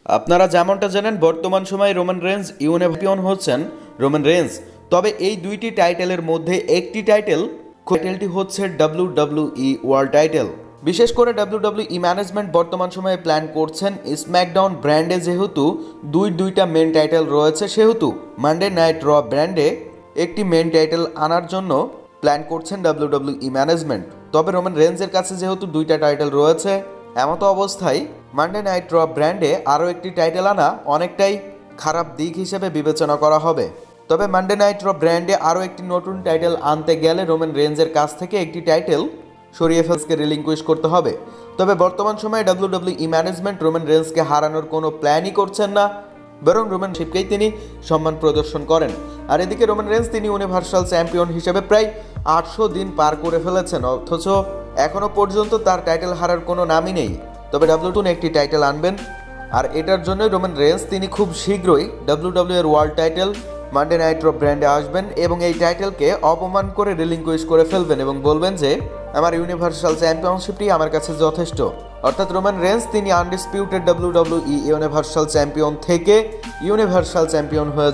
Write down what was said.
আপনারা যেমনটা জানেন বর্তমান সময়ে রোমান রেঞ্জ চ্যাম্পিয়ন হচ্ছেন রোমান রেঞ্জ। তবে এই দুইটি টাইটেলের মধ্যে একটি টাইটেলটি হচ্ছে WWE ওয়ার্ল্ড টাইটেল। বিশেষ করে WWE ম্যানেজমেন্ট বর্তমান সময়ে প্ল্যান করছেন স্ম্যাকডাউন ব্র্যান্ডে যেহেতু দুইটা মেন টাইটেল রয়েছে, সেহেতু মানডে নাইট র ব্র্যান্ডে একটি মেন টাইটেল আনার জন্য প্ল্যান করছেন WWE ম্যানেজমেন্ট। তবে রোমান রেঞ্জের কাছে যেহেতু দুইটা টাইটেল রয়েছে, এমতো অবস্থায় মানডে নাইট র ব্র্যান্ডে আরও একটি টাইটেল আনা অনেকটাই খারাপ দিক হিসেবে বিবেচনা করা হবে। তবে মানডে নাইট র ব্র্যান্ডে আরও একটি নতুন টাইটেল আনতে গেলে রোমান রেঞ্জের কাছ থেকে একটি টাইটেল সরিয়ে ফেলসকে রিলিঙ্কুইশ করতে হবে। তবে বর্তমান সময়ে WWE ম্যানেজমেন্ট রোমান রেঞ্জকে হারানোর কোনো প্ল্যানই করছেন না, বরং রোমান শিপকেই তিনি সম্মান প্রদর্শন করেন। আর এদিকে রোমান রেঞ্জ তিনি ইউনিভার্সাল চ্যাম্পিয়ন হিসেবে প্রায় 800 দিন পার করে ফেলেছেন, অথচ এখনও পর্যন্ত তার টাইটেল হারার কোনো নামই নেই। তবে WWE একটি টাইটেল আনবেন, আর এটার জন্য রোমান রেঞ্জ তিনি খুব শীঘ্রই WWE এর ওয়ার্ল্ড টাইটেল মানডে নাইট র ব্র্যান্ডে আসবেন এবং এই টাইটেলকে অপমান করে রিলিঙ্কুইশ করে ফেলবেন এবং বলবেন যে আমার ইউনিভার্সাল চ্যাম্পিয়নশিপটি আমার কাছে যথেষ্ট। অর্থাৎ রোমান রেঞ্জ তিনি আনডিসপিউটেড WWE ইউনিভার্সাল চ্যাম্পিয়ন থেকে ইউনিভার্সাল চ্যাম্পিয়ন হয়ে